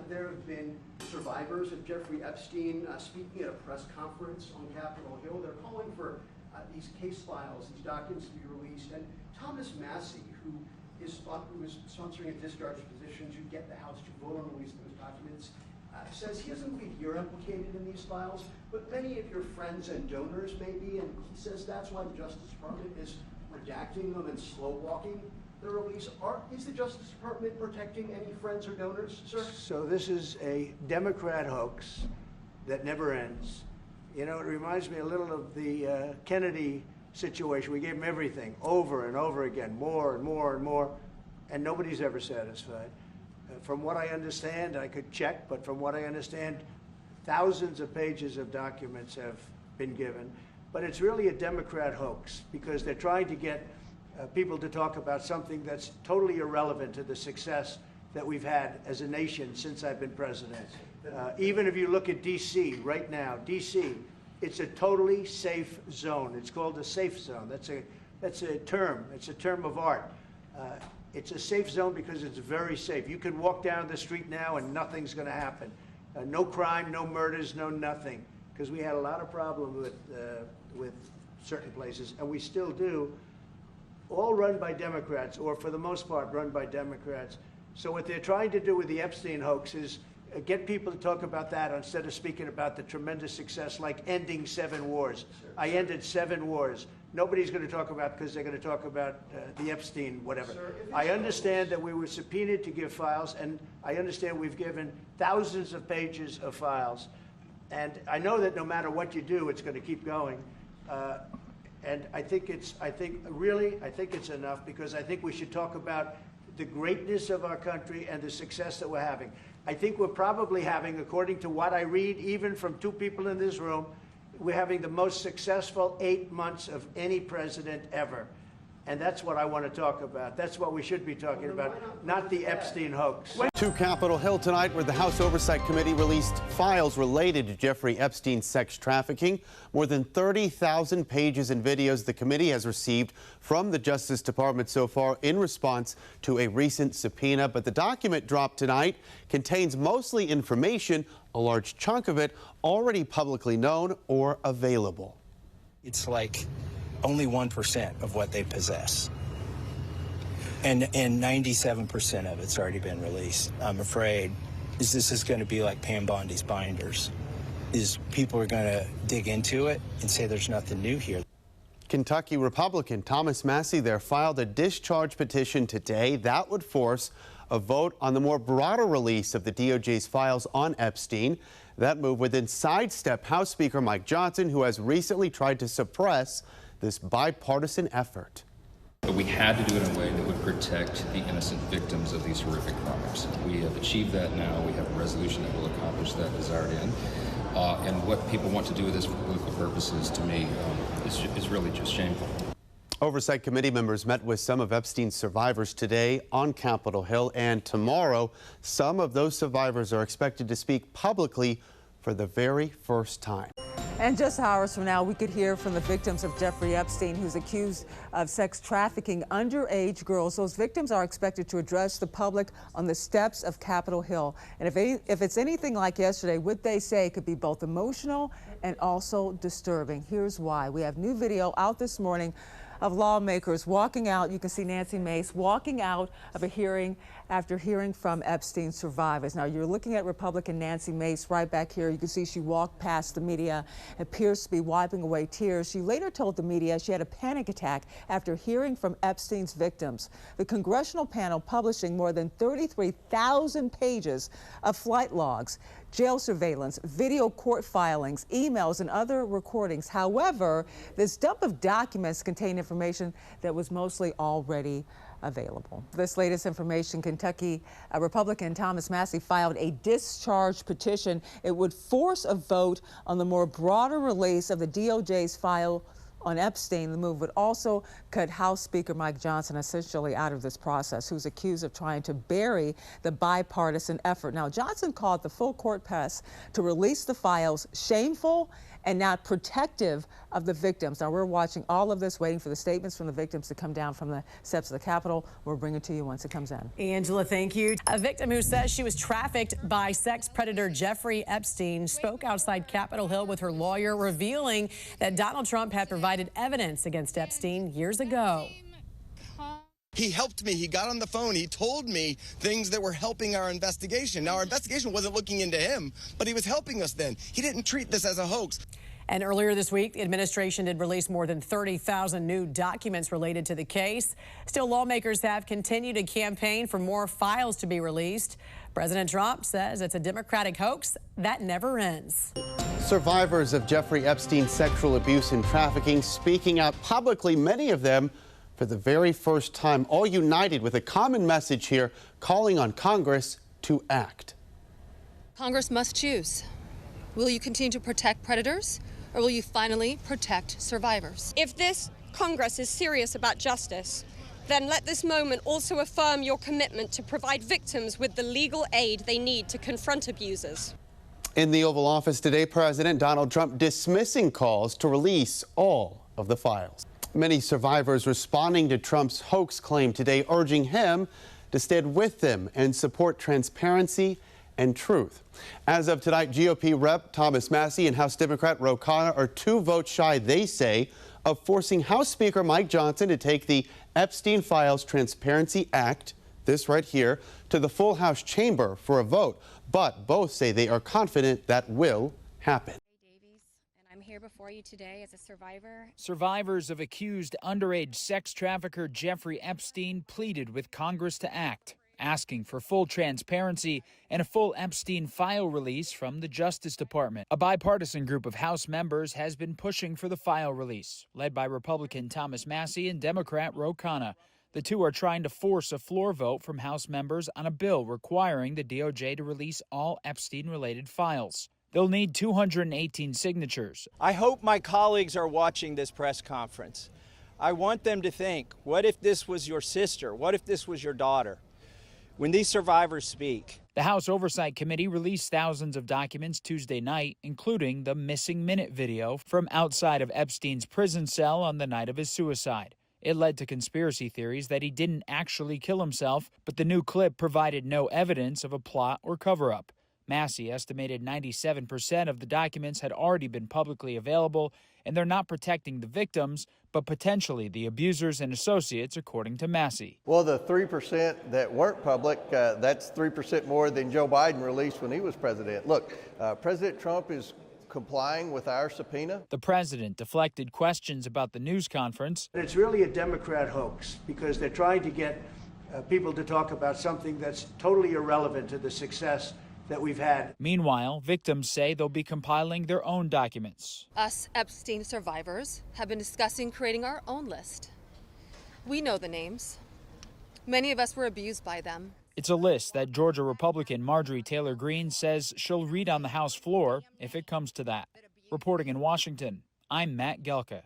there have been survivors of Jeffrey Epstein speaking at a press conference on Capitol Hill. They're calling for these case files, these documents to be released. And Thomas Massey, who is sponsoring a discharge petition to get the House to vote on releasing those documents, says he doesn't believe you're implicated in these files, but many of your friends and donors may be, and he says that's why the Justice Department is redacting them and slow-walking the release. Is the Justice Department protecting any friends or donors, sir? So this is a Democrat hoax that never ends. You know, it reminds me a little of the Kennedy situation. We gave him everything over and over again, more and more and more, and nobody's ever satisfied. From what I understand, I could check, but from what I understand, thousands of pages of documents have been given. But it's really a Democrat hoax because they're trying to get people to talk about something that's totally irrelevant to the success that we've had as a nation since I've been president. Even if you look at D.C. right now, D.C., it's a totally safe zone. It's called a safe zone. That's a term. It's a term of art. It's a safe zone because it's very safe. You can walk down the street now and nothing's going to happen. No crime, no murders, no nothing. Because we had a lot of problems with certain places, and we still do. All run by Democrats, or for the most part run by Democrats. So what they're trying to do with the Epstein hoax is get people to talk about that instead of speaking about the tremendous success like ending 7 wars. Sure. I ended 7 wars. Nobody's going to talk about because they're going to talk about the Epstein whatever. Sir, I understand that we were subpoenaed to give files, and I understand we've given thousands of pages of files. And I know that no matter what you do, it's going to keep going. And I think it's enough because I think we should talk about the greatness of our country and the success that we're having. I think we're probably having, according to what I read, even from 2 people in this room, we're having the most successful 8 months of any president ever. And that's what I want to talk about. That's what we should be talking about, not the Epstein hoax. To Capitol Hill tonight, where the House Oversight Committee released files related to Jeffrey Epstein's sex trafficking. More than 30,000 pages and videos the committee has received from the Justice Department so far in response to a recent subpoena. But the document dropped tonight contains mostly information, a large chunk of it already publicly known or available. It's like only 1% of what they possess. And 97% of it's already been released. I'm afraid this is going to be like Pam Bondi's binders. People are going to dig into it and say there's nothing new here. Kentucky Republican Thomas Massey there filed a discharge petition today that would force a vote on the more broader release of the DOJ's files on Epstein. That move would then sidestep House Speaker Mike Johnson, who has recently tried to suppress this bipartisan effort. But we had to do it in a way that would protect the innocent victims of these horrific crimes. We have achieved that now. We have a resolution that will accomplish that desired end. And what people want to do with this for political purposes, to me, is really just shameful. Oversight Committee members met with some of Epstein's survivors today on Capitol Hill, and tomorrow, some of those survivors are expected to speak publicly for the very first time. And just hours from now, we could hear from the victims of Jeffrey Epstein, who's accused of sex trafficking underage girls. Those victims are expected to address the public on the steps of Capitol Hill. And if it's anything like yesterday, what they say could be both emotional and also disturbing. Here's why. We have new video out this morning of lawmakers walking out. You can see Nancy Mace walking out of a hearing after hearing from Epstein survivors. Now, you're looking at Republican Nancy Mace right back here. You can see she walked past the media, appears to be wiping away tears. She later told the media she had a panic attack after hearing from Epstein's victims. The congressional panel publishing more than 33,000 pages of flight logs, jail surveillance, video court filings, emails, and other recordings. However, this dump of documents contained information that was mostly already available. This latest information, Kentucky Republican Thomas Massey filed a discharge petition. It would force a vote on the more broader release of the DOJ's file on Epstein. The move would also cut House Speaker Mike Johnson essentially out of this process, who's accused of trying to bury the bipartisan effort. Now, Johnson called the full court press to release the files shameful and not protective of the victims. Now, we're watching all of this, waiting for the statements from the victims to come down from the steps of the Capitol. We'll bring it to you once it comes in. Angela, thank you. A victim who says she was trafficked by sex predator Jeffrey Epstein spoke outside Capitol Hill with her lawyer, revealing that Donald Trump had provided evidence against Epstein years ago. He helped me. He got on the phone. He told me things that were helping our investigation. Now, our investigation wasn't looking into him, but he was helping us then. He didn't treat this as a hoax. And earlier this week, the administration did release more than 30,000 new documents related to the case. Still, lawmakers have continued to campaign for more files to be released. President Trump says it's a Democratic hoax that never ends. Survivors of Jeffrey Epstein's sexual abuse and trafficking speaking out publicly, many of them for the very first time, all united with a common message here, calling on Congress to act. Congress must choose. Will you continue to protect predators, or will you finally protect survivors? If this Congress is serious about justice, then let this moment also affirm your commitment to provide victims with the legal aid they need to confront abusers. In the Oval Office today, President Donald Trump dismissing calls to release all of the files. Many survivors responding to Trump's hoax claim today, urging him to stand with them and support transparency and truth. As of tonight, GOP Rep. Thomas Massie and House Democrat Ro Khanna are 2 votes shy, they say, of forcing House Speaker Mike Johnson to take the Epstein Files Transparency Act, this right here, to the full House chamber for a vote. But both say they are confident that will happen. I'm here before you today as a survivor. Survivors of accused underage sex trafficker Jeffrey Epstein pleaded with Congress to act, asking for full transparency and a full Epstein file release from the Justice Department. A bipartisan group of House members has been pushing for the file release, led by Republican Thomas Massie and Democrat Ro Khanna. The two are trying to force a floor vote from House members on a bill requiring the DOJ to release all Epstein-related files. They'll need 218 signatures. I hope my colleagues are watching this press conference. I want them to think, what if this was your sister? What if this was your daughter? When these survivors speak. The House Oversight Committee released thousands of documents Tuesday night, including the missing minute video from outside of Epstein's prison cell on the night of his suicide. It led to conspiracy theories that he didn't actually kill himself, but the new clip provided no evidence of a plot or cover-up. Massie estimated 97% of the documents had already been publicly available, and they're not protecting the victims, but potentially the abusers and associates, according to Massie. Well, the 3% that weren't public, that's 3% more than Joe Biden released when he was president. Look, President Trump is complying with our subpoena. The president deflected questions about the news conference. It's really a Democrat hoax because they're trying to get people to talk about something that's totally irrelevant to the success that we've had. Meanwhile, victims say they'll be compiling their own documents. Us Epstein survivors have been discussing creating our own list. We know the names. Many of us were abused by them. It's a list that Georgia Republican Marjorie Taylor Greene says she'll read on the House floor if it comes to that. Reporting in Washington, I'm Matt Gelka.